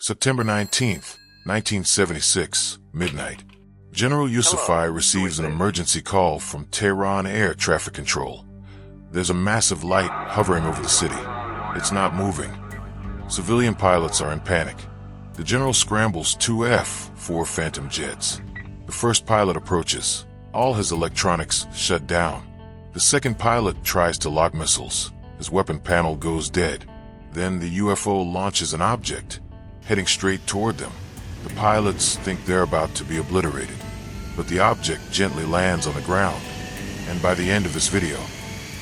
September 19th, 1976, midnight. General Yusufai receives an emergency call from Tehran air traffic control. There's a massive light hovering over the city. It's not moving. Civilian pilots are in panic. The general scrambles two F-4 Phantom jets. The first pilot approaches. All his electronics shut down. The second pilot tries to lock missiles. His weapon panel goes dead. Then the UFO launches an object, heading straight toward them. The pilots think they're about to be obliterated, but the object gently lands on the ground. And by the end of this video,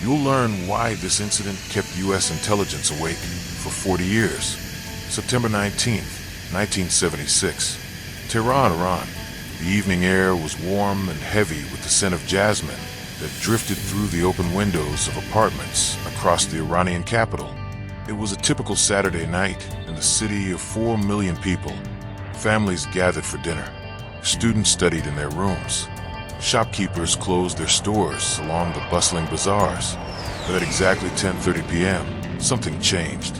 you'll learn why this incident kept U.S. intelligence awake for 40 years. September 19th, 1976, Tehran, Iran. The evening air was warm and heavy with the scent of jasmine that drifted through the open windows of apartments across the Iranian capital. It was a typical Saturday night in the city of 4 million people. Families gathered for dinner. Students studied in their rooms. Shopkeepers closed their stores along the bustling bazaars. But at exactly 10:30 p.m., something changed.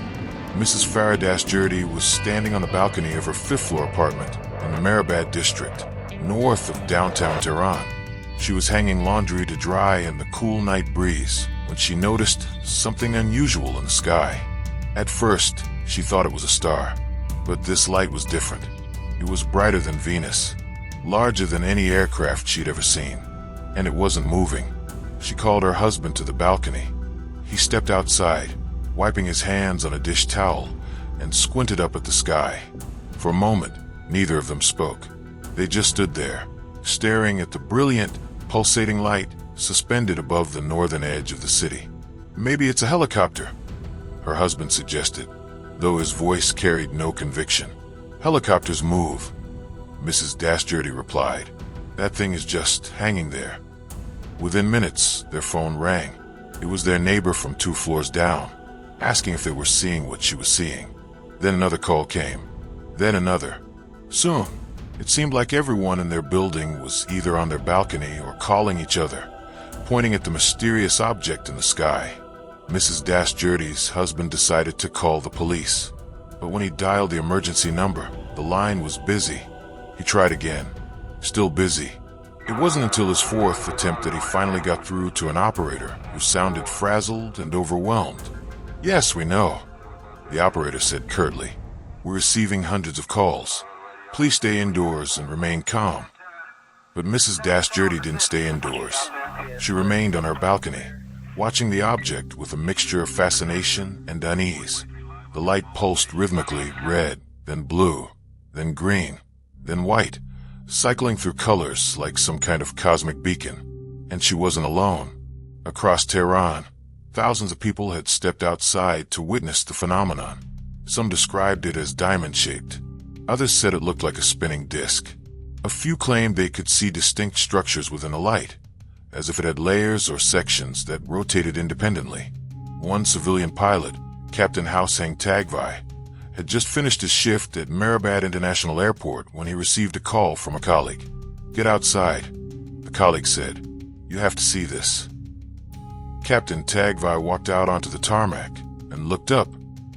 Mrs. Farah-Dastjerdi was standing on the balcony of her fifth-floor apartment in the Mehrabad district, north of downtown Tehran. She was hanging laundry to dry in the cool night breeze when she noticed something unusual in the sky. At first, she thought it was a star, but this light was different. It was brighter than Venus, larger than any aircraft she'd ever seen, and it wasn't moving. She called her husband to the balcony. He stepped outside, wiping his hands on a dish towel, and squinted up at the sky. For a moment, neither of them spoke. They just stood there, staring at the brilliant, pulsating light suspended above the northern edge of the city. "Maybe it's a helicopter," her husband suggested, though his voice carried no conviction. "Helicopters move," Mrs. Dastjerdi replied. "That thing is just hanging there." Within minutes, their phone rang. It was their neighbor from 2 floors down, asking if they were seeing what she was seeing. Then another call came. Then another. Soon, it seemed like everyone in their building was either on their balcony or calling each other, pointing at the mysterious object in the sky. Mrs. Dastjerdi's husband decided to call the police. But when he dialed the emergency number, the line was busy. He tried again. Still busy. It wasn't until his fourth attempt that he finally got through to an operator who sounded frazzled and overwhelmed. "Yes, we know," the operator said curtly. "We're receiving hundreds of calls. Please stay indoors and remain calm." But Mrs. Dastjerdi didn't stay indoors. She remained on her balcony, watching the object with a mixture of fascination and unease. The light pulsed rhythmically, red, then blue, then green, then white, cycling through colors like some kind of cosmic beacon. And she wasn't alone. Across Tehran, thousands of people had stepped outside to witness the phenomenon. Some described it as diamond-shaped. Others said it looked like a spinning disc. A few claimed they could see distinct structures within the light, as if it had layers or sections that rotated independently. One civilian pilot, Captain Houshang Tagvai, had just finished his shift at Mehrabad International Airport when he received a call from a colleague. "Get outside," the colleague said. "You have to see this." Captain Tagvai walked out onto the tarmac and looked up.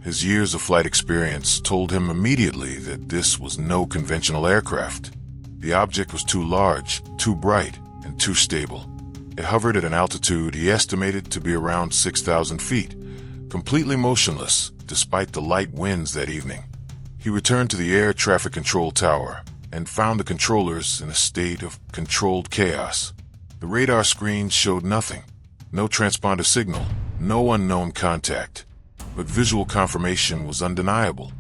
His years of flight experience told him immediately that this was no conventional aircraft. The object was too large, too bright, and too stable. It hovered at an altitude he estimated to be around 6,000 feet, completely motionless despite the light winds that evening. He returned to the air traffic control tower and found the controllers in a state of controlled chaos. The radar screen showed nothing. No transponder signal, no unknown contact. But visual confirmation was undeniable.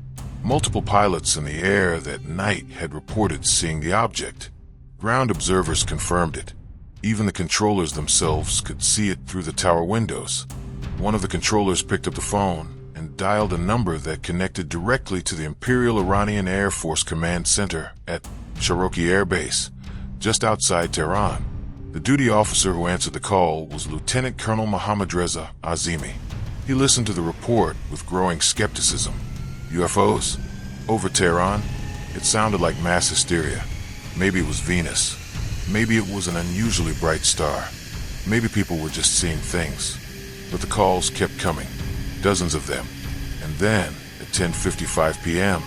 Multiple pilots in the air that night had reported seeing the object. Ground observers confirmed it. Even the controllers themselves could see it through the tower windows. One of the controllers picked up the phone and dialed a number that connected directly to the Imperial Iranian Air Force Command Center at Cherokee Air Base, just outside Tehran. The duty officer who answered the call was Lieutenant Colonel Mohammad Reza Azimi. He listened to the report with growing skepticism. UFOs? Over Tehran? It sounded like mass hysteria. Maybe it was Venus. Maybe it was an unusually bright star. Maybe people were just seeing things. But the calls kept coming, dozens of them. And then, at 10:55 p.m.,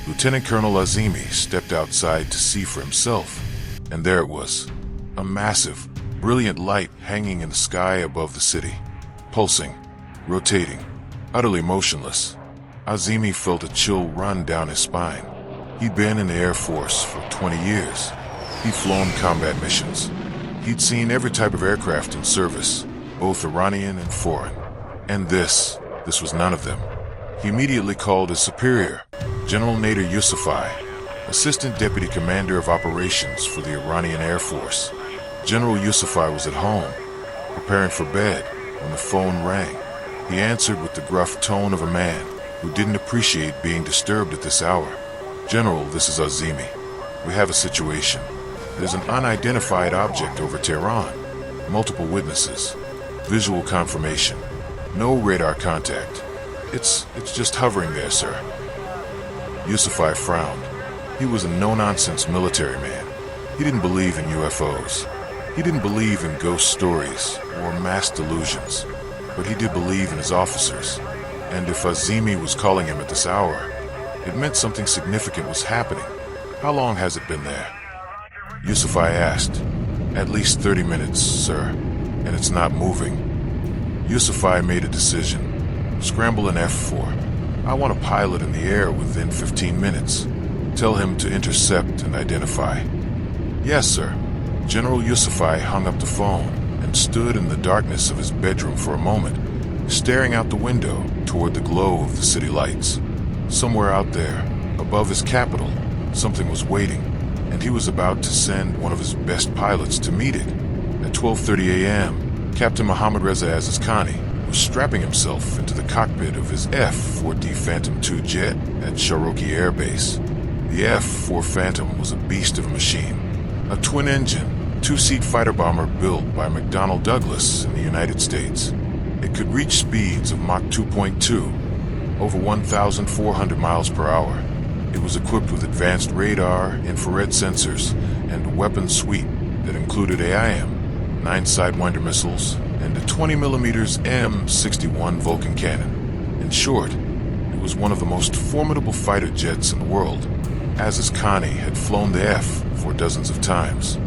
Lieutenant Colonel Azimi stepped outside to see for himself, and there it was, a massive, brilliant light hanging in the sky above the city, pulsing, rotating, utterly motionless. Azimi felt a chill run down his spine. He'd been in the Air Force for 20 years. He'd flown combat missions. He'd seen every type of aircraft in service, both Iranian and foreign. And this was none of them. He immediately called his superior, General Nader Yusufi, Assistant Deputy Commander of Operations for the Iranian Air Force. General Yusufi was at home, preparing for bed, when the phone rang. He answered with the gruff tone of a man who didn't appreciate being disturbed at this hour. "General, this is Azimi. We have a situation. There's an unidentified object over Tehran. Multiple witnesses. Visual confirmation. No radar contact. It's just hovering there, sir." Yusufi frowned. He was a no-nonsense military man. He didn't believe in UFOs. He didn't believe in ghost stories or mass delusions. But he did believe in his officers. And if Azimi was calling him at this hour, it meant something significant was happening. "How long has it been there?" Yusufi asked. "At least 30 minutes, sir, and it's not moving." Yusufi made a decision. "Scramble an F4. I want a pilot in the air within 15 minutes. Tell him to intercept and identify." "Yes, sir." General Yusufi hung up the phone and stood in the darkness of his bedroom for a moment, staring out the window toward the glow of the city lights. Somewhere out there, above his capital, something was waiting, and he was about to send one of his best pilots to meet it. At 12:30 a.m., Captain Mohammad Reza Azizkhani was strapping himself into the cockpit of his F-4D Phantom II jet at Cherokee Air Base. The F-4 Phantom was a beast of a machine, a twin-engine, two-seat fighter bomber built by McDonnell Douglas in the United States. It could reach speeds of Mach 2.2, over 1,400 miles per hour. It was equipped with advanced radar, infrared sensors, and a weapon suite that included AIM, 9 Sidewinder missiles, and a 20mm M61 Vulcan cannon. In short, it was one of the most formidable fighter jets in the world. Azizkhani had flown the F for dozens of times.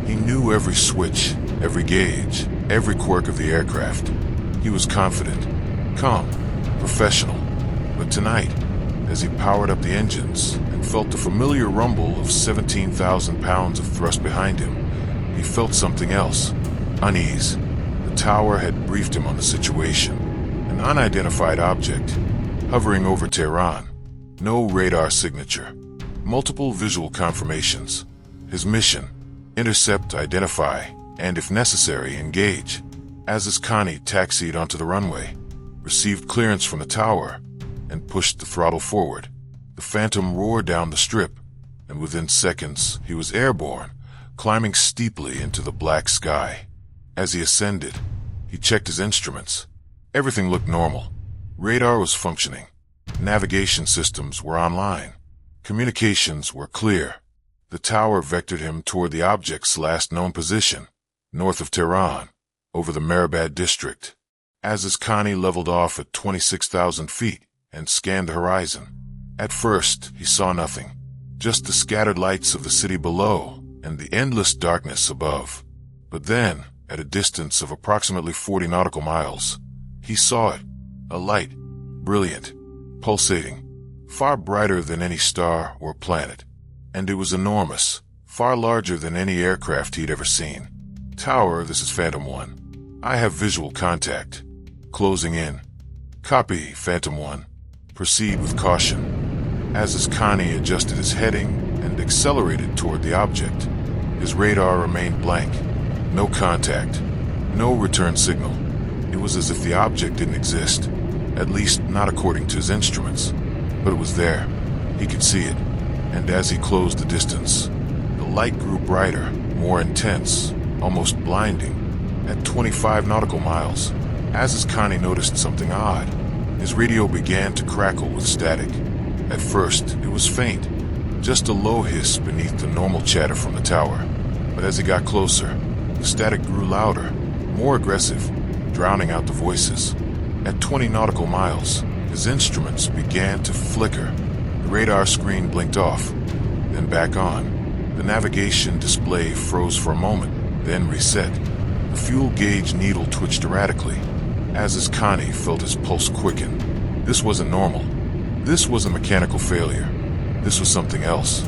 He knew every switch, every gauge, every quirk of the aircraft. He was confident, calm, professional. But tonight, as he powered up the engines and felt the familiar rumble of 17,000 pounds of thrust behind him, he felt something else, unease. The tower had briefed him on the situation. An unidentified object, hovering over Tehran. No radar signature. Multiple visual confirmations. His mission: intercept, identify, and if necessary, engage. Azizkhani taxied onto the runway, received clearance from the tower, and pushed the throttle forward. The Phantom roared down the strip, and within seconds he was airborne, climbing steeply into the black sky. As he ascended, he checked his instruments. Everything looked normal. Radar was functioning. Navigation systems were online. Communications were clear. The tower vectored him toward the object's last known position, north of Tehran, over the Mehrabad district. Azizkhani leveled off at 26,000 feet and scanned the horizon. At first, he saw nothing, just the scattered lights of the city below and the endless darkness above. But then, at a distance of approximately 40 nautical miles, he saw it, a light, brilliant, pulsating, far brighter than any star or planet. And it was enormous, far larger than any aircraft he'd ever seen. "Tower, this is Phantom 1. I have visual contact. Closing in. Copy, Phantom 1. Proceed with caution." Azizkhani adjusted his heading and accelerated toward the object. His radar remained blank. No contact. No return signal. It was as if the object didn't exist, at least not according to his instruments. But it was there. He could see it. And as he closed the distance, the light grew brighter, more intense, almost blinding. At 25 nautical miles, Azizkhani noticed something odd. His radio began to crackle with static. At first, it was faint, just a low hiss beneath the normal chatter from the tower. But as he got closer, the static grew louder, more aggressive, drowning out the voices. At 20 nautical miles, his instruments began to flicker. The radar screen blinked off, then back on. The navigation display froze for a moment, then reset. The fuel gauge needle twitched erratically. As Connie felt his pulse quicken. This wasn't normal. This was a mechanical failure. This was something else.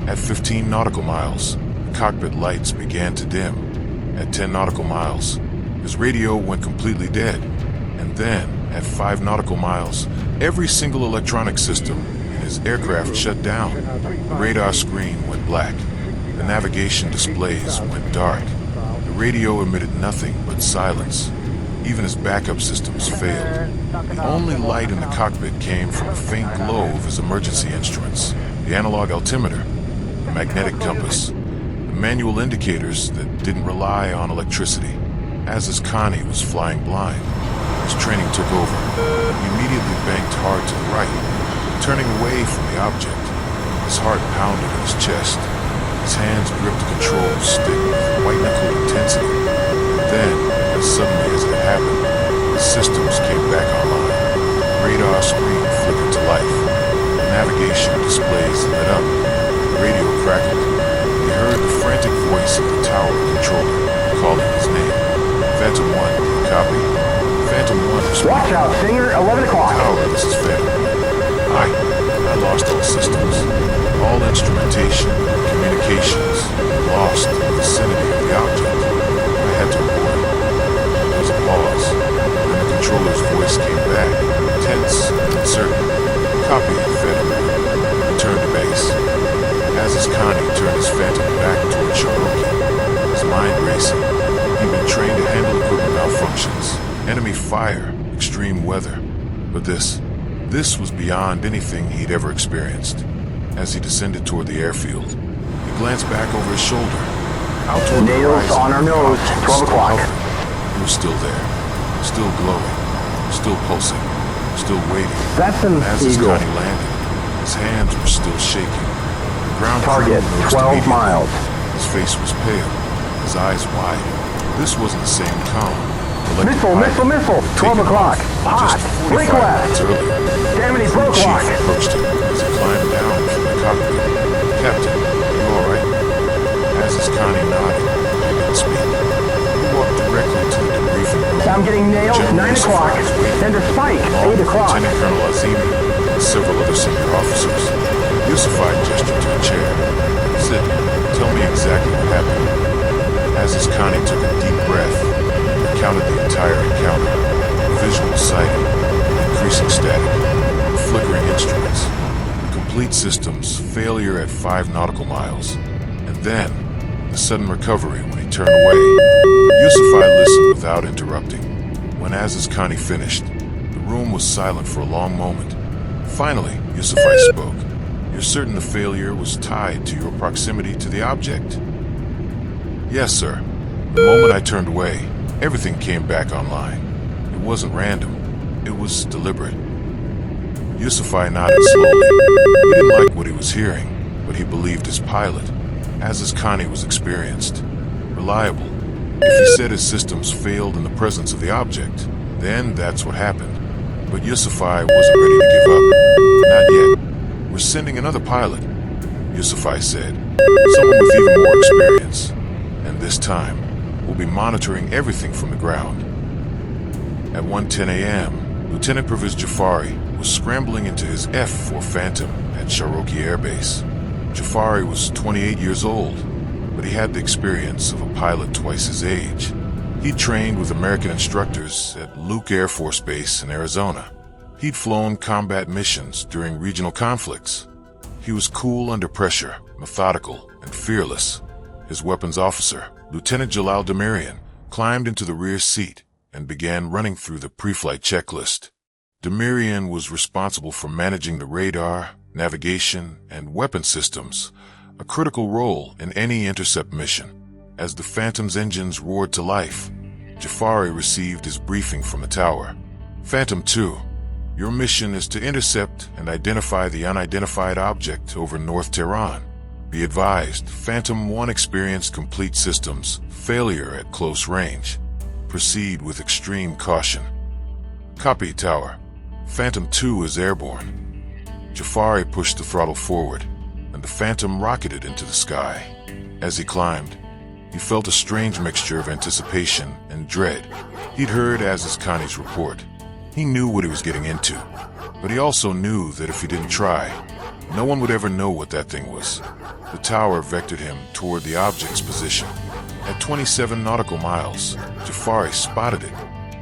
At 15 nautical miles, the cockpit lights began to dim. At 10 nautical miles, his radio went completely dead. And then, at 5 nautical miles, every single electronic system in his aircraft shut down. The radar screen went black. The navigation displays went dark. The radio emitted nothing but silence. Even his backup systems failed. The only light in the cockpit came from a faint glow of his emergency instruments, the analog altimeter, the magnetic compass, the manual indicators that didn't rely on electricity. As Connie was flying blind, his training took over. He immediately banked hard to the right, turning away from the object. His heart pounded in his chest. His hands gripped the control stick with white-knuckled intensity. Then, as suddenly as it happened, the systems came back online. The radar screen flickered to life. The navigation displays lit up. The radio crackled. He heard the frantic voice of the tower controller calling his name. Phantom 1, copy. Phantom 1 responded. Watch out, Singer, 11 o'clock. Tower, this is Phantom 1. I lost all systems. All instrumentation, communications, lost in the vicinity of the object. I had to abort. There was a pause. Then the controller's voice came back, tense and uncertain. Copy, Phantom 1. Return to base. As Connie turned his Phantom back toward Cherokee, his mind racing. He'd been trained to handle equipment malfunctions, enemy fire, extreme weather. But this was beyond anything he'd ever experienced. As he descended toward the airfield, he glanced back over his shoulder, out toward the Nails horizon. on our nose, 12 o'clock. He was still there, still glowing, still pulsing, still waiting. That's an As Eagle. Connie landed, his hands were still shaking. The ground Target, crew noticed 12 immediately. miles. His face was pale, his eyes wide. This wasn't the same calm. Missile, 12 o'clock. Hot, break left. Damn, he broke Chief lock. approached him as he climbed down from the cockpit. Captain, you all right? As Connie nodded, he didn't speak. He walked directly to the debriefing room. I'm getting nailed, General 9 o'clock. Yusufai was waiting, And a spike, along 8 with o'clock. Lieutenant Colonel Azimi and several other senior officers. Yusufai gestured to a chair. Sit. Tell me exactly what happened. As Connie took a deep breath, he counted the entire encounter. Visual sighting, increasing static, flickering instruments, the complete systems failure at 5 nautical miles, and then the sudden recovery when he turned away. Yusufai listened without interrupting. When Connie finished, the room was silent for a long moment. Finally, Yusufai spoke. You're certain the failure was tied to your proximity to the object? Yes, sir. The moment I turned away, everything came back online. It wasn't random. It was deliberate. Yusufai nodded slowly. He didn't like what he was hearing, but he believed his pilot. As Connie was experienced, reliable. If he said his systems failed in the presence of the object, then that's what happened. But Yusufai wasn't ready to give up. Not yet. We're sending another pilot, Yusufai said. Someone with even more experience. And this time, we'll be monitoring everything from the ground. At 1:10 a.m., Lieutenant Pervez Jafari was scrambling into his F-4 Phantom at Cherokee Air Base. Jafari was 28 years old, but he had the experience of a pilot twice his age. He'd trained with American instructors at Luke Air Force Base in Arizona. He'd flown combat missions during regional conflicts. He was cool under pressure, methodical, and fearless. His weapons officer, Lieutenant Jalal Demirian, climbed into the rear seat and began running through the pre-flight checklist. Demirian was responsible for managing the radar, navigation, and weapon systems, a critical role in any intercept mission. As the Phantom's engines roared to life, Jafari received his briefing from the tower. Phantom 2, your mission is to intercept and identify the unidentified object over North Tehran. Be advised, Phantom 1 experienced complete systems failure at close range. Proceed with extreme caution. Copy, Tower. Phantom 2 is airborne. Jafari pushed the throttle forward, and the Phantom rocketed into the sky. As he climbed, he felt a strange mixture of anticipation and dread. He'd heard Connie's report. He knew what he was getting into, but he also knew that if he didn't try, no one would ever know what that thing was. The tower vectored him toward the object's position. At 27 nautical miles, Jafari spotted it.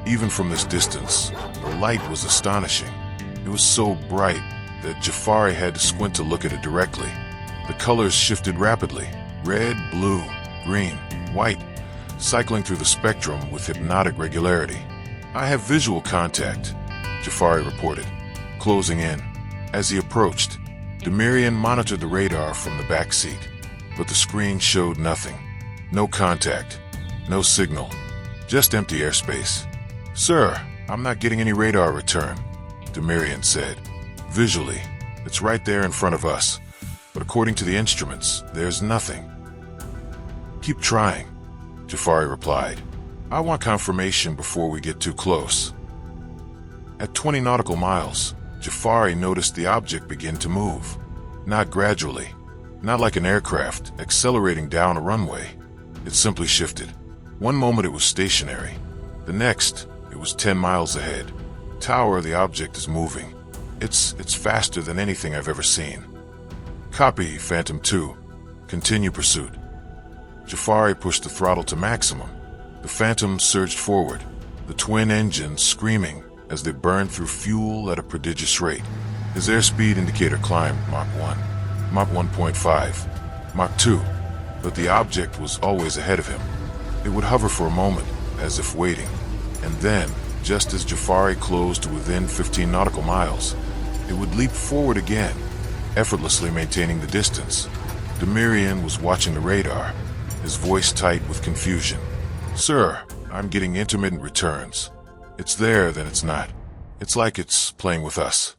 Even from this distance, the light was astonishing. It was so bright that Jafari had to squint to look at it directly. The colors shifted rapidly: red, blue, green, white, cycling through the spectrum with hypnotic regularity. "I have visual contact," Jafari reported, closing in. As he approached, Demirian monitored the radar from the back seat, but the screen showed nothing. No contact, no signal, just empty airspace. "Sir, I'm not getting any radar return," Demirian said. "Visually, it's right there in front of us, but according to the instruments, there's nothing." "Keep trying," Jafari replied. "I want confirmation before we get too close." At 20 nautical miles, Jafari noticed the object begin to move. Not gradually, not like an aircraft accelerating down a runway. It simply shifted. One moment it was stationary. The next, it was 10 miles ahead. Tower, the object is moving. It's faster than anything I've ever seen. "Copy, Phantom 2. Continue pursuit." Jafari pushed the throttle to maximum. The Phantom surged forward, the twin engines screaming as they burned through fuel at a prodigious rate. His airspeed indicator climbed Mach 1, Mach 1.5, Mach 2, but the object was always ahead of him. It would hover for a moment, as if waiting, and then, just as Jafari closed to within 15 nautical miles, it would leap forward again, effortlessly maintaining the distance. Demirian was watching the radar, his voice tight with confusion. "Sir, I'm getting intermittent returns. It's there, then it's not. It's like it's playing with us."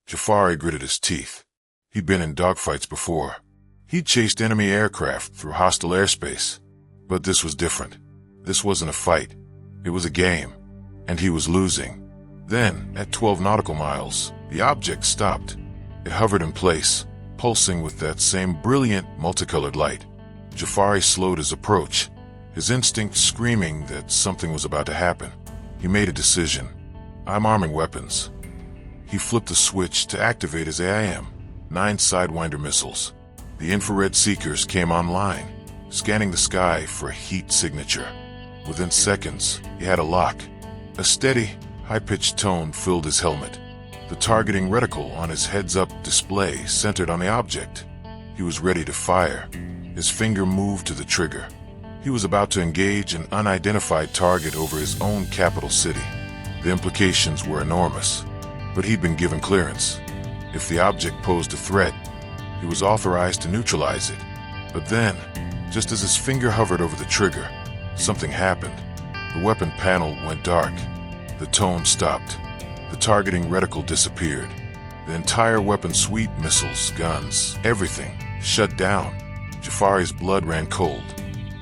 Jafari gritted his teeth. He'd been in dogfights before. He'd chased enemy aircraft through hostile airspace. But this was different. This wasn't a fight. It was a game, and he was losing. Then, at 12 nautical miles, the object stopped. It hovered in place, pulsing with that same brilliant, multicolored light. Jafari slowed his approach, his instinct screaming that something was about to happen. He made a decision. "I'm arming weapons." He flipped the switch to activate his AIM, 9 Sidewinder missiles. The infrared seekers came online, scanning the sky for a heat signature. Within seconds, he had a lock. A steady, high-pitched tone filled his helmet. The targeting reticle on his heads-up display centered on the object. He was ready to fire. His finger moved to the trigger. He was about to engage an unidentified target over his own capital city. The implications were enormous, but he'd been given clearance. If the object posed a threat, he was authorized to neutralize it. But then, just as his finger hovered over the trigger, something happened. The weapon panel went dark. The tone stopped. The targeting reticle disappeared. The entire weapon suite, missiles, guns, everything, shut down. Jafari's blood ran cold.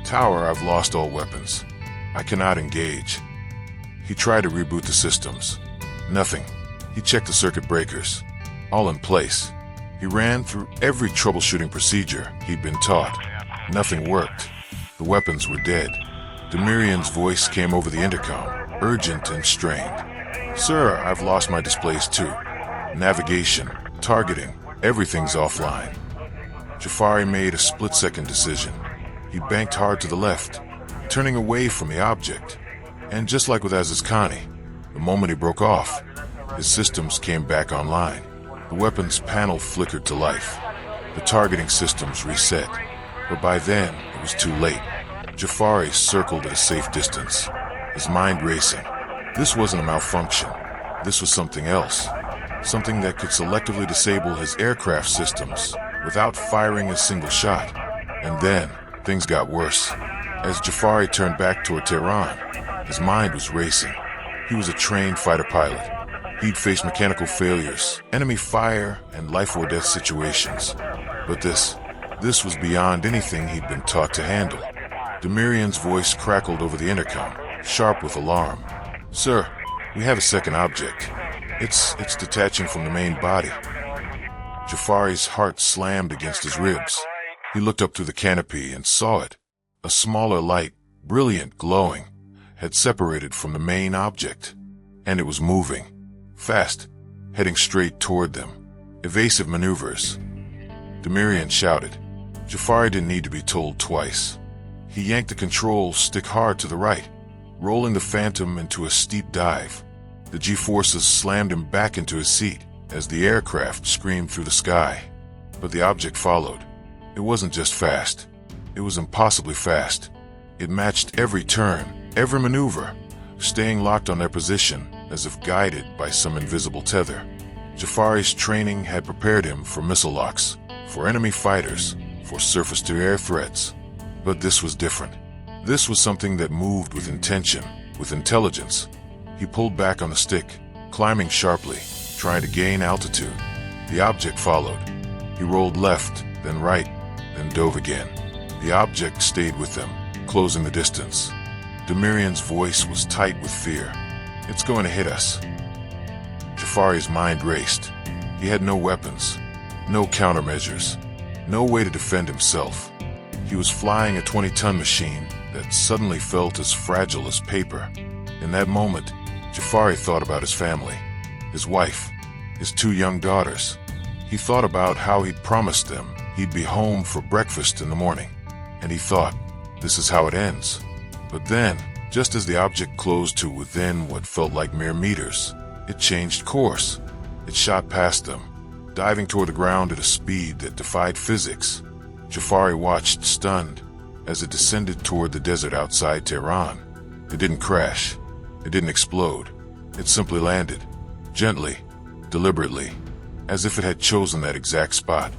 "Tower, I've lost all weapons. I cannot engage." He tried to reboot the systems. Nothing. He checked the circuit breakers. All in place. He ran through every troubleshooting procedure he'd been taught. Nothing worked. The weapons were dead. Demirian's voice came over the intercom, urgent and strained. "Sir, I've lost my displays too. Navigation, targeting, everything's offline." Jafari made a split-second decision. He banked hard to the left, turning away from the object. And just like with Connie, the moment he broke off, his systems came back online. The weapons panel flickered to life. The targeting systems reset. But by then, it was too late. Jafari circled at a safe distance, his mind racing. This wasn't a malfunction. This was something else. Something that could selectively disable his aircraft systems without firing a single shot. And then, things got worse. As Jafari turned back toward Tehran, his mind was racing. He was a trained fighter pilot. He'd faced mechanical failures, enemy fire, and life-or-death situations. But this was beyond anything he'd been taught to handle. Demirian's voice crackled over the intercom, sharp with alarm. "Sir, we have a second object. It's detaching from the main body. Jafari's heart slammed against his ribs. He looked up through the canopy and saw it. A smaller light, brilliant, glowing, had separated from the main object, and it was moving. Fast, heading straight toward them. Evasive maneuvers. Demirian shouted. Jafari didn't need to be told twice. He yanked the control stick hard to the right, rolling the Phantom into a steep dive. The G-forces slammed him back into his seat as the aircraft screamed through the sky. But the object followed. It wasn't just fast. It was impossibly fast. It matched every turn, every maneuver, staying locked on their position as if guided by some invisible tether. Jafari's training had prepared him for missile locks, for enemy fighters, for surface-to-air threats. But this was different. This was something that moved with intention, with intelligence. He pulled back on the stick, climbing sharply, trying to gain altitude. The object followed. He rolled left, then right, then dove again. The object stayed with them, closing the distance. Demirian's voice was tight with fear. It's going to hit us. Jafari's mind raced. He had no weapons, no countermeasures, no way to defend himself. He was flying a 20-ton machine that suddenly felt as fragile as paper. In that moment, Jafari thought about his family, his wife, his 2 young daughters. He thought about how he'd promised them he'd be home for breakfast in the morning. And he thought, this is how it ends. But then, just as the object closed to within what felt like mere meters, it changed course. It shot past them, diving toward the ground at a speed that defied physics. Jafari watched, stunned, as it descended toward the desert outside Tehran. It didn't crash. It didn't explode. It simply landed, gently, deliberately, as if it had chosen that exact spot.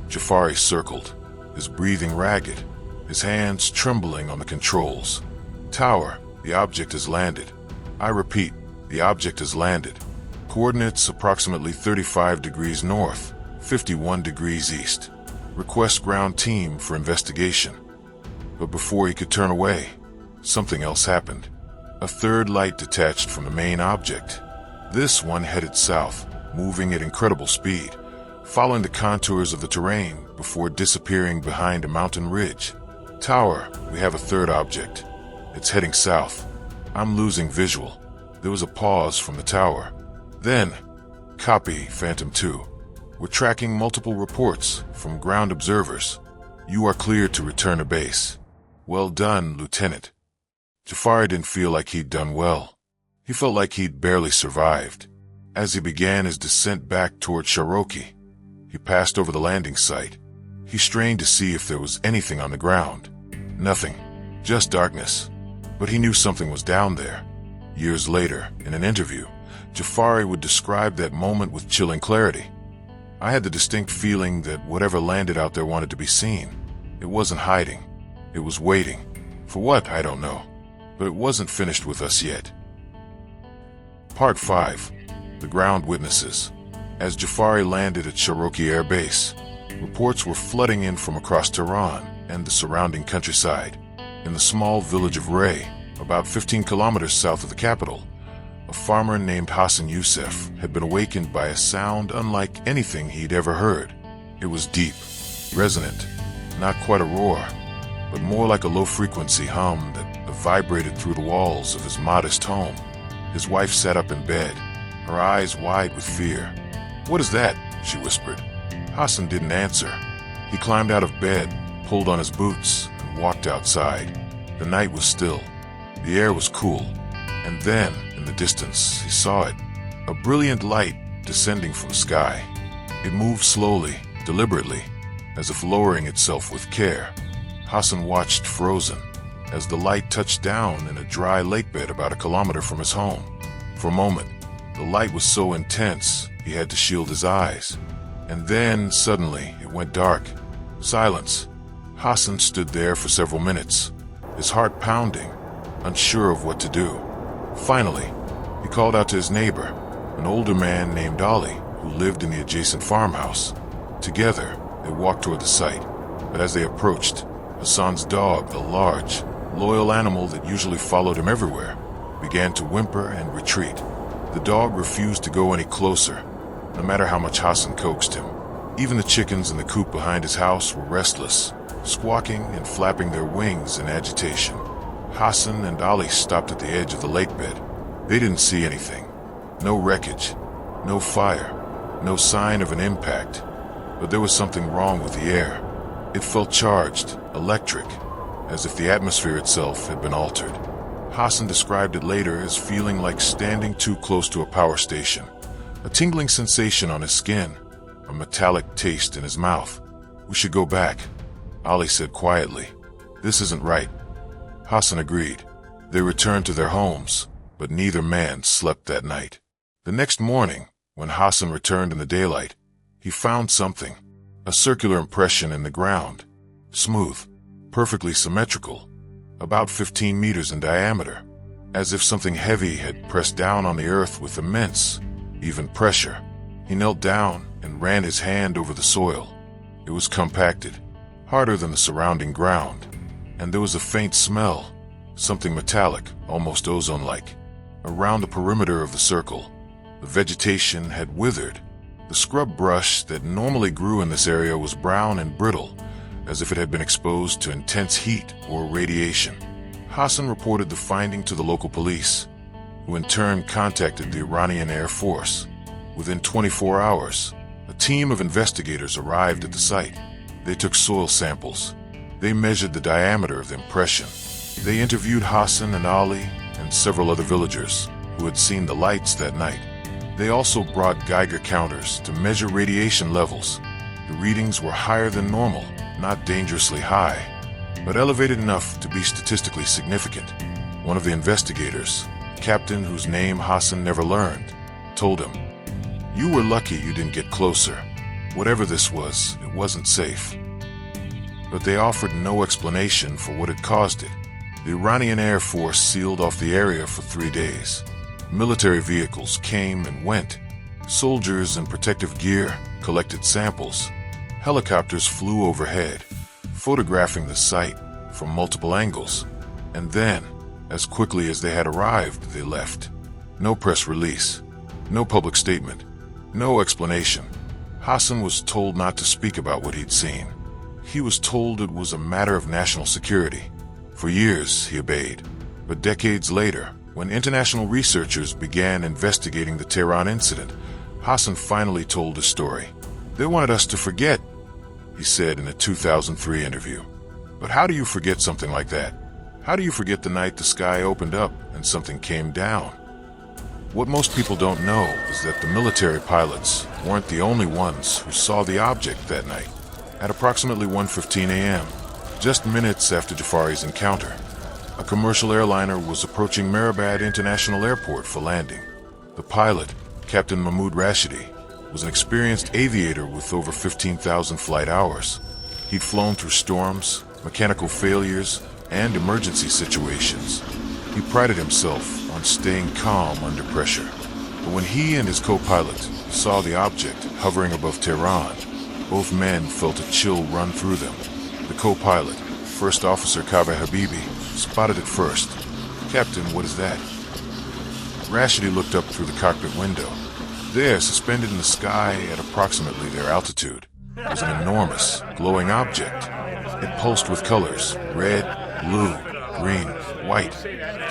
Jafari circled, his breathing ragged, his hands trembling on the controls. Tower, the object has landed. I repeat, the object has landed. Coordinates approximately 35 degrees north, 51 degrees east. Request ground team for investigation. But before he could turn away, something else happened. A third light detached from the main object. This one headed south, moving at incredible speed, following the contours of the terrain before disappearing behind a mountain ridge. Tower, we have a third object. It's heading south. I'm losing visual. There was a pause from the tower. Then, copy, Phantom 2. We're tracking multiple reports from ground observers. You are cleared to return to base. Well done, Lieutenant. Jafari didn't feel like he'd done well. He felt like he'd barely survived. As he began his descent back toward Cherokee, he passed over the landing site. He strained to see if there was anything on the ground. Nothing. Just darkness. But he knew something was down there. Years later, in an interview, Jafari would describe that moment with chilling clarity. I had the distinct feeling that whatever landed out there wanted to be seen. It wasn't hiding. It was waiting. For what, I don't know. But it wasn't finished with us yet. Part 5. The Ground Witnesses. As Jafari landed at Cherokee Air Base, reports were flooding in from across Tehran and the surrounding countryside. In the small village of Ray, about 15 kilometers south of the capital, a farmer named Hassan Youssef had been awakened by a sound unlike anything he'd ever heard. It was deep, resonant, not quite a roar, but more like a low-frequency hum that vibrated through the walls of his modest home. His wife sat up in bed, her eyes wide with fear. "What is that?" she whispered. Hassan didn't answer. He climbed out of bed, pulled on his boots, and walked outside. The night was still. The air was cool. And then, in the distance, he saw it. A brilliant light descending from the sky. It moved slowly, deliberately, as if lowering itself with care. Hassan watched frozen, as the light touched down in a dry lake bed about a kilometer from his home. For a moment, the light was so intense, he had to shield his eyes. And then, suddenly, it went dark. Silence. Hassan stood there for several minutes, his heart pounding, unsure of what to do. Finally, he called out to his neighbor, an older man named Ali, who lived in the adjacent farmhouse. Together, they walked toward the site, but as they approached, Hassan's dog, a large, loyal animal that usually followed him everywhere, began to whimper and retreat. The dog refused to go any closer, no matter how much Hassan coaxed him. Even the chickens in the coop behind his house were restless, squawking and flapping their wings in agitation. Hassan and Ali stopped at the edge of the lake bed. They didn't see anything. No wreckage, no fire, no sign of an impact. But there was something wrong with the air. It felt charged, electric, as if the atmosphere itself had been altered. Hassan described it later as feeling like standing too close to a power station. A tingling sensation on his skin, a metallic taste in his mouth. "We should go back," Ali said quietly. "This isn't right." Hassan agreed. They returned to their homes, but neither man slept that night. The next morning, when Hassan returned in the daylight, he found something. A circular impression in the ground. Smooth, perfectly symmetrical, about 15 meters in diameter, as if something heavy had pressed down on the earth with immense, even pressure. He knelt down and ran his hand over the soil. It was compacted, harder than the surrounding ground, and there was a faint smell, something metallic, almost ozone-like, around the perimeter of the circle. The vegetation had withered. The scrub brush that normally grew in this area was brown and brittle, as if it had been exposed to intense heat or radiation. Hassan reported the finding to the local police, who in turn contacted the Iranian Air Force. Within 24 hours, a team of investigators arrived at the site. They took soil samples. They measured the diameter of the impression. They interviewed Hassan and Ali and several other villagers who had seen the lights that night. They also brought Geiger counters to measure radiation levels. The readings were higher than normal, not dangerously high, but elevated enough to be statistically significant. One of the investigators, a captain whose name Hassan never learned, told him, "You were lucky you didn't get closer. Whatever this was, it wasn't safe." But they offered no explanation for what had caused it. The Iranian Air Force sealed off the area for 3 days. Military vehicles came and went. Soldiers in protective gear collected samples. Helicopters flew overhead, photographing the site from multiple angles. And then, as quickly as they had arrived, they left. No press release, no public statement, no explanation. Hassan was told not to speak about what he'd seen. He was told it was a matter of national security. For years, he obeyed. But decades later, when international researchers began investigating the Tehran incident, Hassan finally told his story. "They wanted us to forget," he said in a 2003 interview. "But how do you forget something like that? How do you forget the night the sky opened up and something came down?" What most people don't know is that the military pilots weren't the only ones who saw the object that night. At approximately 1:15 a.m., just minutes after Jafari's encounter, a commercial airliner was approaching Mehrabad International Airport for landing. The pilot, Captain Mahmoud Rashidi, was an experienced aviator with over 15,000 flight hours. He'd flown through storms, mechanical failures, and emergency situations. He prided himself on staying calm under pressure. But when he and his co-pilot saw the object hovering above Tehran, both men felt a chill run through them. The co-pilot, First Officer Kaveh Habibi, spotted it first. "Captain, what is that?" Rashidi looked up through the cockpit window. There, suspended in the sky at approximately their altitude, was an enormous, glowing object. It pulsed with colors: red, blue, green, white,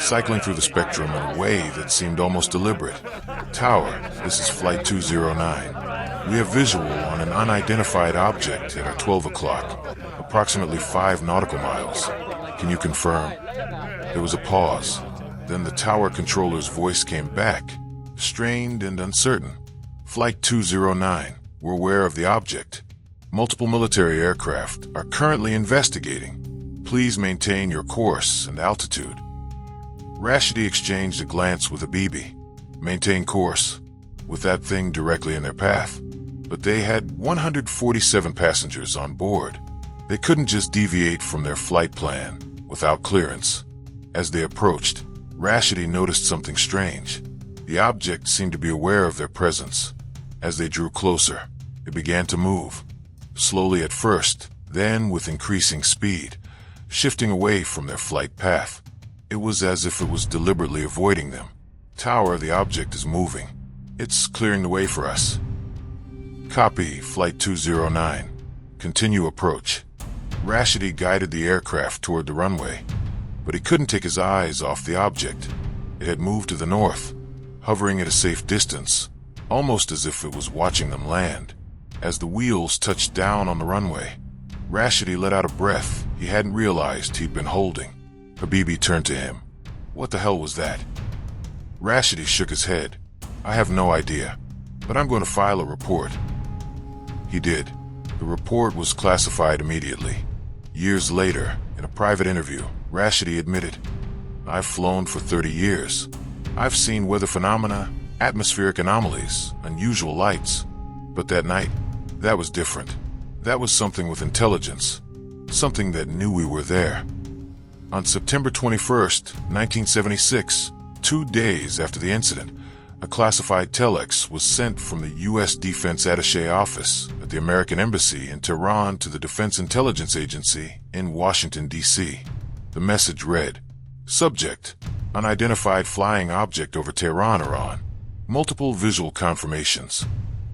cycling through the spectrum in a way that seemed almost deliberate. "Tower, this is Flight 209. We have visual on an unidentified object at 12 o'clock, approximately 5 nautical miles. Can you confirm?" There was a pause. Then the tower controller's voice came back, strained and uncertain. "Flight 209, we're aware of the object. Multiple military aircraft are currently investigating. Please maintain your course and altitude." Rashidi exchanged a glance with Habibi. Maintain course, with that thing directly in their path. But they had 147 passengers on board. They couldn't just deviate from their flight plan without clearance. As they approached, Rashidi noticed something strange. The object seemed to be aware of their presence. As they drew closer, it began to move. Slowly at first, then with increasing speed, shifting away from their flight path. It was as if it was deliberately avoiding them. "Tower, the object is moving. It's clearing the way for us." Copy, Flight 209. Continue approach. Rashidi guided the aircraft toward the runway, but he couldn't take his eyes off the object. It had moved to the north, hovering at a safe distance, almost as if it was watching them land. As the wheels touched down on the runway, Rashidi let out a breath he hadn't realized he'd been holding. Habibi turned to him. What the hell was that? Rashidi shook his head. I have no idea, but I'm going to file a report. He did. The report was classified immediately. Years later, in a private interview, Rashidi admitted, I've flown for 30 years. I've seen weather phenomena, atmospheric anomalies, unusual lights. But that night, that was different. That was something with intelligence, something that knew we were there. On September 21st, 1976, 2 days after the incident, a classified telex was sent from the U.S. Defense Attaché office at the American Embassy in Tehran to the Defense Intelligence Agency in Washington, D.C. The message read, Subject, unidentified flying object over Tehran, Iran. Multiple visual confirmations.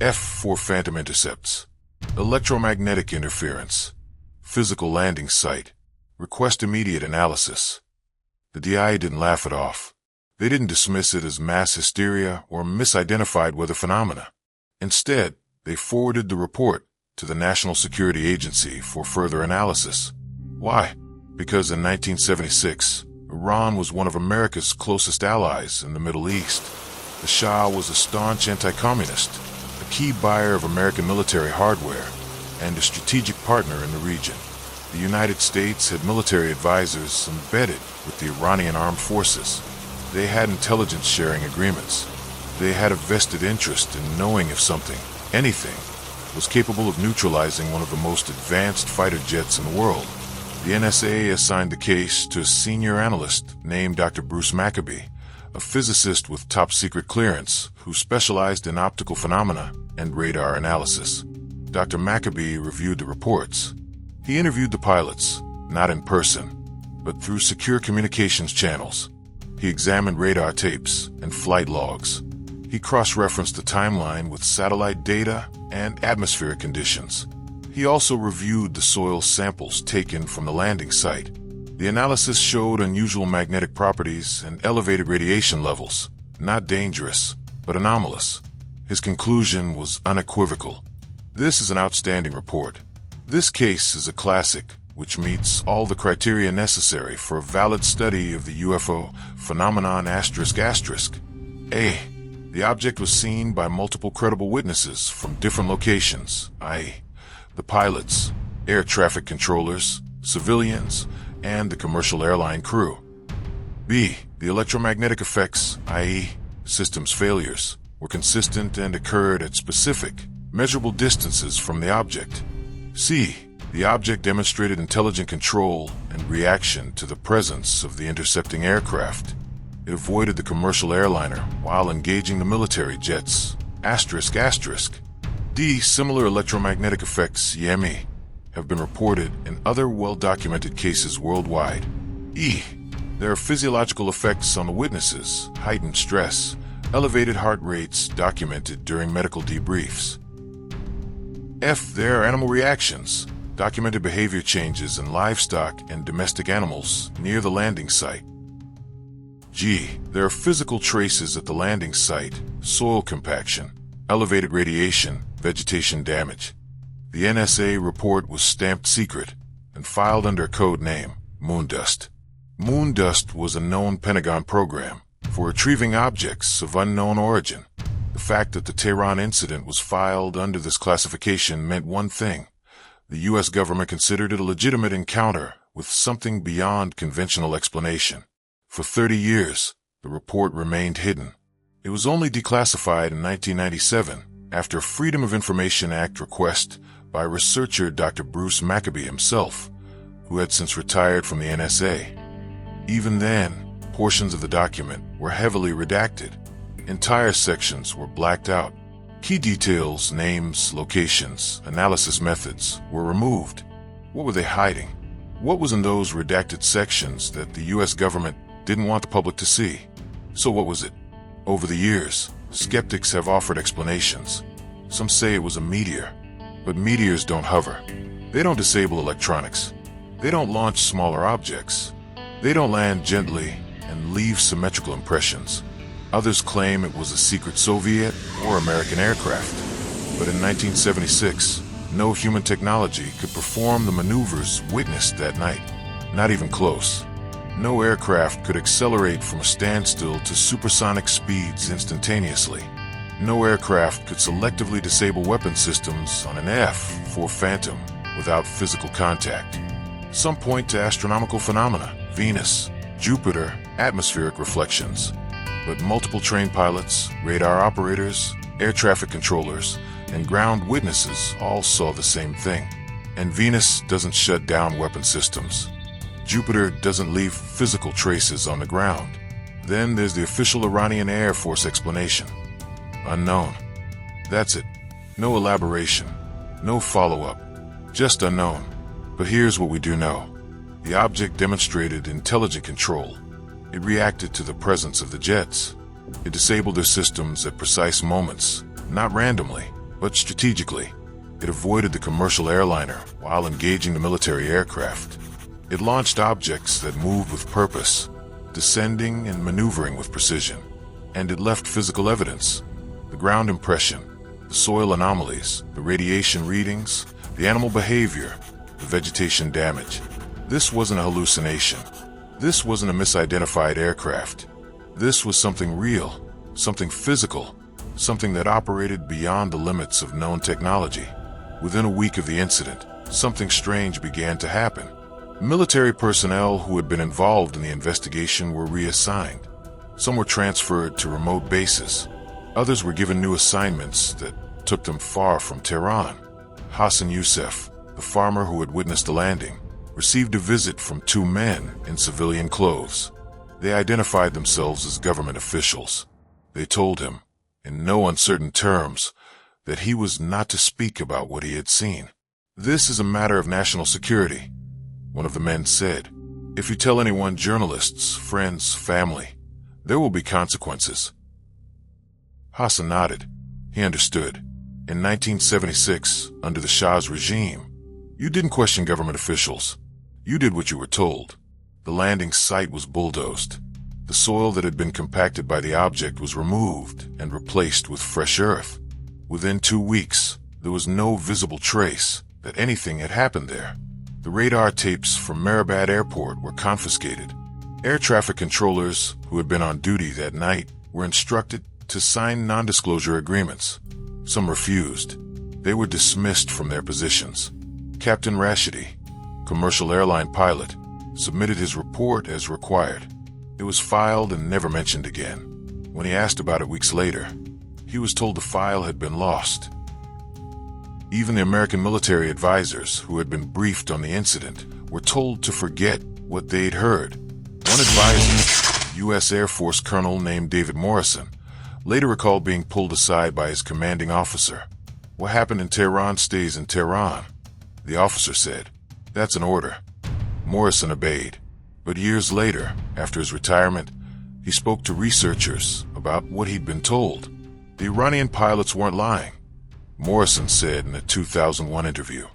F-4 phantom intercepts. Electromagnetic interference. Physical landing site. Request immediate analysis. The DI didn't laugh it off. They didn't dismiss it as mass hysteria or misidentified weather phenomena. Instead, they forwarded the report to the National Security Agency for further analysis. Why? Because in 1976, Iran was one of America's closest allies in the Middle East. The Shah was a staunch anti-communist, a key buyer of American military hardware, and a strategic partner in the region. The United States had military advisors embedded with the Iranian armed forces. They had intelligence sharing agreements. They had a vested interest in knowing if something, anything, was capable of neutralizing one of the most advanced fighter jets in the world. The NSA assigned the case to a senior analyst named Dr. Bruce Maccabee, a physicist with top-secret clearance who specialized in optical phenomena and radar analysis. Dr. Maccabee reviewed the reports. He interviewed the pilots, not in person, but through secure communications channels. He examined radar tapes and flight logs. He cross-referenced the timeline with satellite data and atmospheric conditions. He also reviewed the soil samples taken from the landing site. The analysis showed unusual magnetic properties and elevated radiation levels, not dangerous, but anomalous. His conclusion was unequivocal. This is an outstanding report. This case is a classic, which meets all the criteria necessary for a valid study of the UFO phenomenon ***. A. The object was seen by multiple credible witnesses from different locations, i.e., the pilots, air traffic controllers, civilians, and the commercial airline crew. B. The electromagnetic effects, i.e., systems failures, were consistent and occurred at specific, measurable distances from the object. C. The object demonstrated intelligent control and reaction to the presence of the intercepting aircraft. It avoided the commercial airliner while engaging the military jets. D. Similar electromagnetic effects, YME, have been reported in other well-documented cases worldwide. E. There are physiological effects on the witnesses, heightened stress, elevated heart rates documented during medical debriefs. F. There are animal reactions, documented behavior changes in livestock and domestic animals near the landing site. G. There are physical traces at the landing site, soil compaction, elevated radiation, vegetation damage. The NSA report was stamped secret and filed under a code name, Moondust. Moondust was a known Pentagon program for retrieving objects of unknown origin. The fact that the Tehran incident was filed under this classification meant one thing. The U.S. government considered it a legitimate encounter with something beyond conventional explanation. For 30 years, the report remained hidden. It was only declassified in 1997 after a Freedom of Information Act request by researcher Dr. Bruce Maccabee himself, who had since retired from the NSA. Even then, portions of the document were heavily redacted. Entire sections were blacked out. Key details, names, locations, analysis methods were removed. What were they hiding? What was in those redacted sections that the U.S. government didn't want the public to see? So what was it? Over the years, skeptics have offered explanations. Some say it was a meteor. But meteors don't hover. They don't disable electronics. They don't launch smaller objects. They don't land gently and leave symmetrical impressions. Others claim it was a secret Soviet or American aircraft. But in 1976, no human technology could perform the maneuvers witnessed that night. Not even close. No aircraft could accelerate from a standstill to supersonic speeds instantaneously. No aircraft could selectively disable weapon systems on an F-4 Phantom without physical contact. Some point to astronomical phenomena, Venus, Jupiter, atmospheric reflections. But multiple trained pilots, radar operators, air traffic controllers, and ground witnesses all saw the same thing. And Venus doesn't shut down weapon systems. Jupiter doesn't leave physical traces on the ground. Then there's the official Iranian Air Force explanation. Unknown. That's it. No elaboration. No follow-up. Just unknown. But here's what we do know. The object demonstrated intelligent control. It reacted to the presence of the jets. It disabled their systems at precise moments, not randomly, but strategically. It avoided the commercial airliner while engaging the military aircraft. It launched objects that moved with purpose, descending and maneuvering with precision. And it left physical evidence. The ground impression, the soil anomalies, the radiation readings, the animal behavior, the vegetation damage. This wasn't a hallucination. This wasn't a misidentified aircraft. This was something real, something physical, something that operated beyond the limits of known technology. Within a week of the incident, something strange began to happen. Military personnel who had been involved in the investigation were reassigned. Some were transferred to remote bases. Others were given new assignments that took them far from Tehran. Hassan Youssef, the farmer who had witnessed the landing, received a visit from two men in civilian clothes. They identified themselves as government officials. They told him, in no uncertain terms, that he was not to speak about what he had seen. "This is a matter of national security," one of the men said. "If you tell anyone, journalists, friends, family, there will be consequences." Hassan nodded. He understood. In 1976, under the Shah's regime, you didn't question government officials. You did what you were told. The landing site was bulldozed. The soil that had been compacted by the object was removed and replaced with fresh earth. Within 2 weeks, there was no visible trace that anything had happened there. The radar tapes from Mehrabad Airport were confiscated. Air traffic controllers who had been on duty that night were instructed to sign non-disclosure agreements. Some refused. They were dismissed from their positions. Captain Rashidi, commercial airline pilot, submitted his report as required. It was filed and never mentioned again. When he asked about it weeks later, he was told the file had been lost. Even the American military advisors who had been briefed on the incident were told to forget what they'd heard. One advisor, U.S. Air Force Colonel named David Morrison, later recalled being pulled aside by his commanding officer. "What happened in Tehran stays in Tehran," the officer said. "That's an order." Morrison obeyed. But years later, after his retirement, he spoke to researchers about what he'd been told. The Iranian pilots weren't lying. Morrison said in a 2001 interview,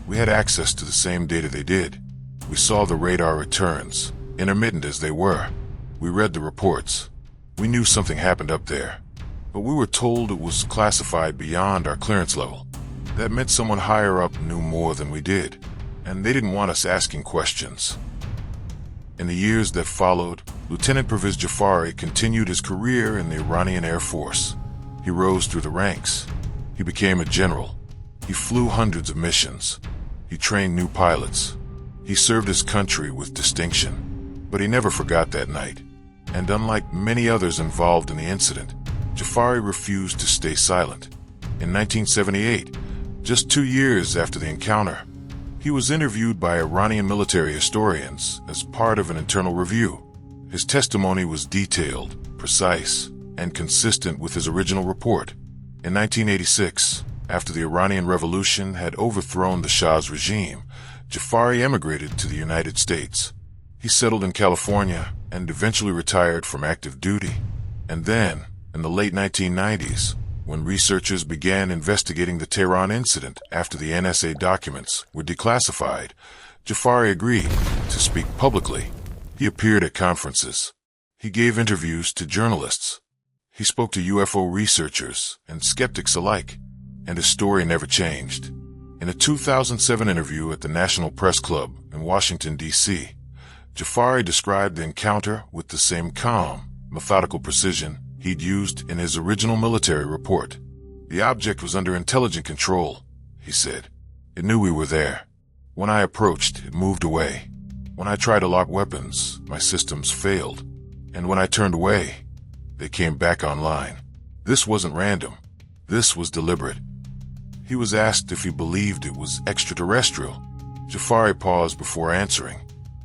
"We had access to the same data they did. We saw the radar returns, intermittent as they were. We read the reports. We knew something happened up there, but we were told it was classified beyond our clearance level. That meant someone higher up knew more than we did, and they didn't want us asking questions." In the years that followed, Lieutenant Pervez Jafari continued his career in the Iranian Air Force. He rose through the ranks. He became a general. He flew hundreds of missions. He trained new pilots. He served his country with distinction. But he never forgot that night. And unlike many others involved in the incident, Jafari refused to stay silent. In 1978, just 2 years after the encounter, he was interviewed by Iranian military historians as part of an internal review. His testimony was detailed, precise, and consistent with his original report. In 1986, after the Iranian Revolution had overthrown the Shah's regime, Jafari emigrated to the United States. He settled in California and eventually retired from active duty. And then, in the late 1990s, When researchers began investigating the Tehran incident after the NSA documents were declassified, Jafari agreed to speak publicly. He appeared at conferences. He gave interviews to journalists. He spoke to UFO researchers and skeptics alike, and his story never changed. In a 2007 interview at the National Press Club in Washington, D.C., Jafari described the encounter with the same calm, methodical precision he'd used in his original military report. The object was under intelligent control, he said. It knew we were there. When I approached, it moved away. When I tried to lock weapons, my systems failed. And when I turned away, they came back online. This wasn't random. This was deliberate. He was asked if he believed it was extraterrestrial. Jafari paused before answering.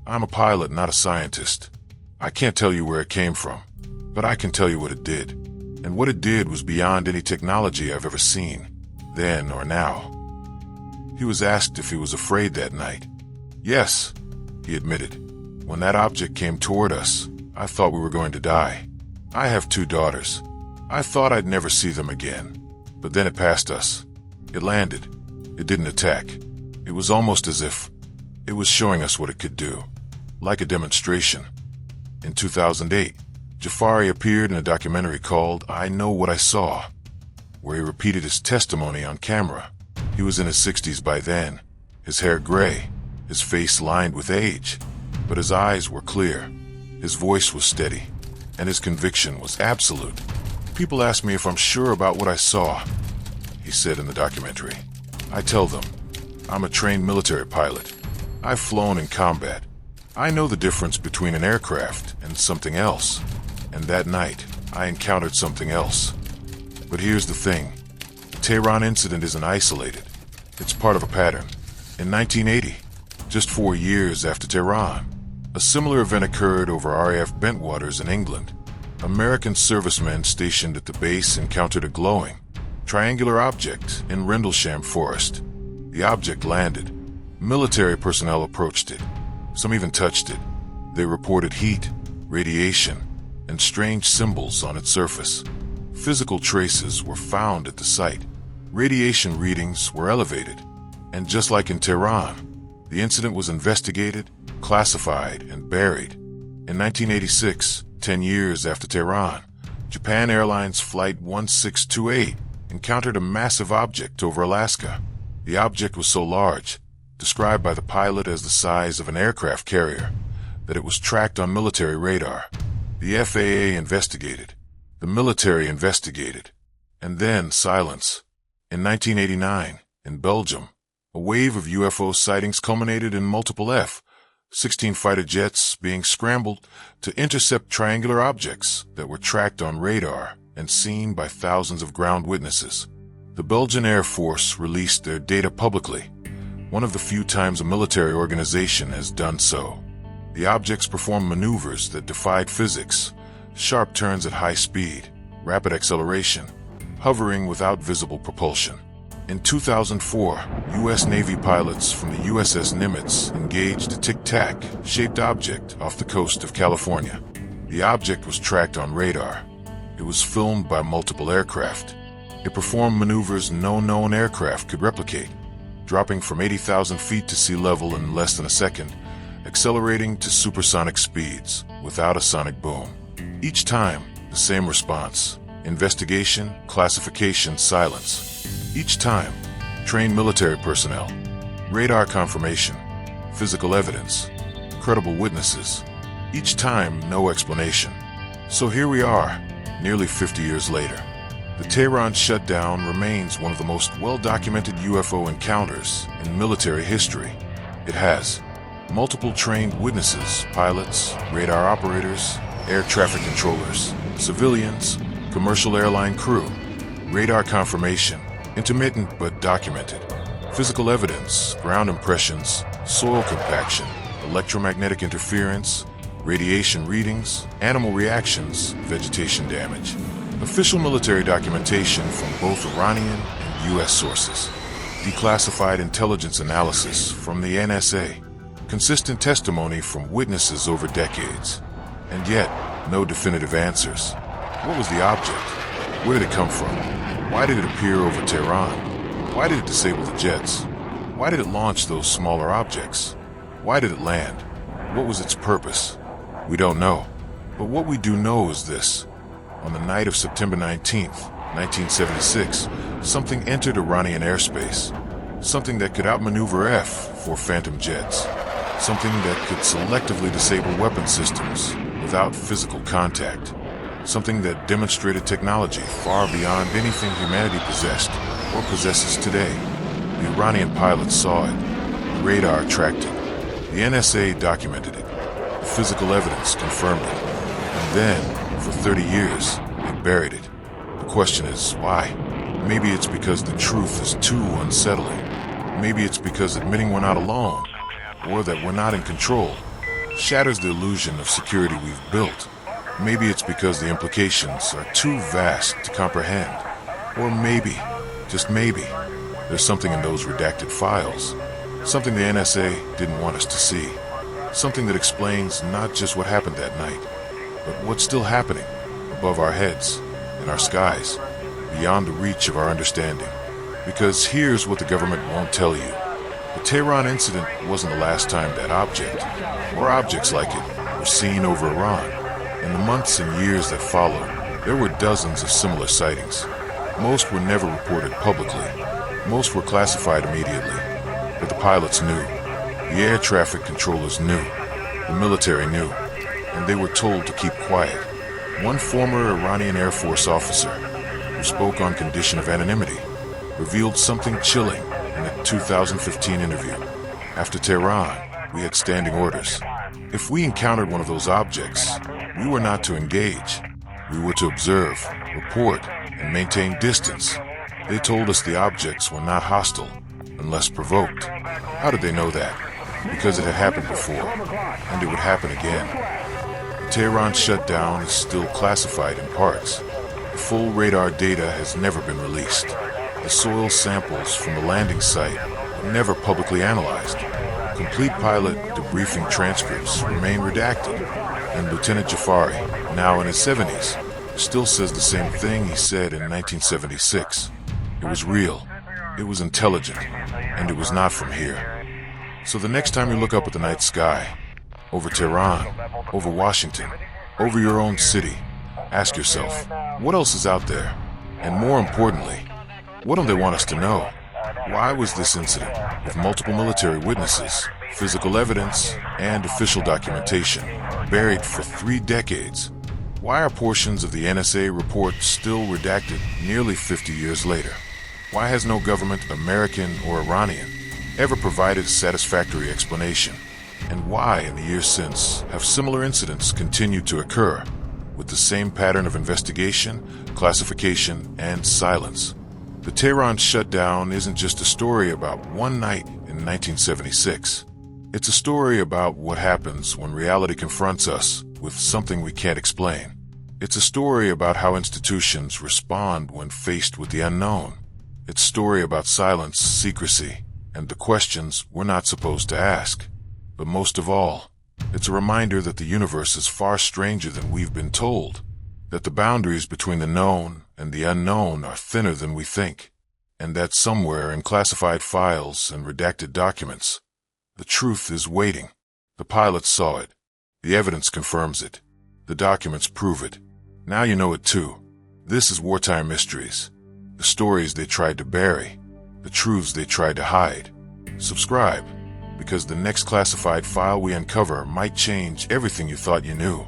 I'm a pilot, not a scientist. I can't tell you where it came from, but I can tell you what it did. And what it did was beyond any technology I've ever seen, then or now. He was asked if he was afraid that night. Yes, he admitted. When that object came toward us, I thought we were going to die. I have 2 daughters. I thought I'd never see them again. But then it passed us. It landed. It didn't attack. It was almost as if it was showing us what it could do, like a demonstration. In 2008, Jafari appeared in a documentary called I Know What I Saw, where he repeated his testimony on camera. He was in his 60s by then, his hair gray, his face lined with age, but his eyes were clear, his voice was steady, and his conviction was absolute. People ask me if I'm sure about what I saw, he said in the documentary. I tell them, I'm a trained military pilot. I've flown in combat. I know the difference between an aircraft and something else. And that night, I encountered something else. But here's the thing. The Tehran incident isn't isolated. It's part of a pattern. In 1980, just 4 years after Tehran, a similar event occurred over RAF Bentwaters in England. American servicemen stationed at the base encountered a glowing, triangular object in Rendlesham Forest. The object landed. Military personnel approached it. Some even touched it. They reported heat, radiation, and strange symbols on its surface. Physical traces were found at the site. Radiation readings were elevated. And just like in Tehran, the incident was investigated, classified, and buried. In 1986, 10 years after Tehran, Japan Airlines Flight 1628 encountered a massive object over Alaska. The object was so large, described by the pilot as the size of an aircraft carrier, that it was tracked on military radar. The FAA investigated. The military investigated. And then silence. In 1989, in Belgium, a wave of UFO sightings culminated in multiple F-16 fighter jets being scrambled to intercept triangular objects that were tracked on radar and seen by thousands of ground witnesses. The Belgian Air Force released their data publicly, one of the few times a military organization has done so. The objects performed maneuvers that defied physics, sharp turns at high speed, rapid acceleration, hovering without visible propulsion. In 2004, U.S. Navy pilots from the USS Nimitz engaged a tic-tac shaped object off the coast of California. The object was tracked on radar. It was filmed by multiple aircraft. It performed maneuvers no known aircraft could replicate, dropping from 80,000 feet to sea level in less than a second, accelerating to supersonic speeds without a sonic boom. Each time, the same response: investigation, classification, silence. Each time, trained military personnel, radar confirmation, physical evidence, credible witnesses. Each time, no explanation. So here we are, nearly 50 years later. The Tehran Shutdown remains one of the most well-documented UFO encounters in military history. It has multiple trained witnesses, pilots, radar operators, air traffic controllers, civilians, commercial airline crew, radar confirmation, intermittent but documented, physical evidence, ground impressions, soil compaction, electromagnetic interference, radiation readings, animal reactions, vegetation damage. Official military documentation from both Iranian and U.S. sources. Declassified intelligence analysis from the NSA. Consistent testimony from witnesses over decades. And yet, no definitive answers. What was the object? Where did it come from? Why did it appear over Tehran? Why did it disable the jets? Why did it launch those smaller objects? Why did it land? What was its purpose? We don't know. But what we do know is this. On the night of September 19th, 1976, something entered Iranian airspace. Something that could outmaneuver F for Phantom jets. Something that could selectively disable weapon systems without physical contact. Something that demonstrated technology far beyond anything humanity possessed or possesses today. The Iranian pilots saw it. The radar tracked it. The NSA documented it. The physical evidence confirmed it. And then, for 30 years, they buried it. The question is, why? Maybe it's because the truth is too unsettling. Maybe it's because admitting we're not alone, or that we're not in control, shatters the illusion of security we've built. Maybe it's because the implications are too vast to comprehend. Or maybe, just maybe, there's something in those redacted files. Something the NSA didn't want us to see. Something that explains not just what happened that night, but what's still happening above our heads, in our skies, beyond the reach of our understanding. Because here's what the government won't tell you. The Tehran incident wasn't the last time that object, or objects like it, were seen over Iran. In the months and years that followed, there were dozens of similar sightings. Most were never reported publicly. Most were classified immediately. But the pilots knew. The air traffic controllers knew. The military knew. And they were told to keep quiet. One former Iranian Air Force officer, who spoke on condition of anonymity, revealed something chilling in a 2015 interview. After Tehran, we had standing orders. If we encountered one of those objects, we were not to engage. We were to observe, report, and maintain distance. They told us the objects were not hostile, unless provoked. How did they know that? Because it had happened before, and it would happen again. The Tehran shutdown is still classified in parts. The full radar data has never been released. The soil samples from the landing site were never publicly analyzed. Complete pilot debriefing transcripts remain redacted, and Lieutenant Jafari, now in his 70s, still says the same thing he said in 1976. It was real, it was intelligent, and it was not from here. So the next time you look up at the night sky, over Tehran, over Washington, over your own city, ask yourself, what else is out there? And more importantly, what do they want us to know? Why was this incident, with multiple military witnesses, physical evidence, and official documentation, buried for 3 decades? Why are portions of the NSA report still redacted nearly 50 years later? Why has no government, American or Iranian, ever provided a satisfactory explanation? And why, in the years since, have similar incidents continued to occur, with the same pattern of investigation, classification, and silence? The Tehran shutdown isn't just a story about one night in 1976. It's a story about what happens when reality confronts us with something we can't explain. It's a story about how institutions respond when faced with the unknown. It's a story about silence, secrecy, and the questions we're not supposed to ask. But most of all, it's a reminder that the universe is far stranger than we've been told, that the boundaries between the known and the unknown are thinner than we think, and that somewhere in classified files and redacted documents, the truth is waiting. The pilots saw it. The evidence confirms it. The documents prove it. Now you know it too. This is Wartime Mysteries. The stories they tried to bury, the truths they tried to hide. Subscribe, because the next classified file we uncover might change everything you thought you knew.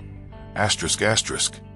***.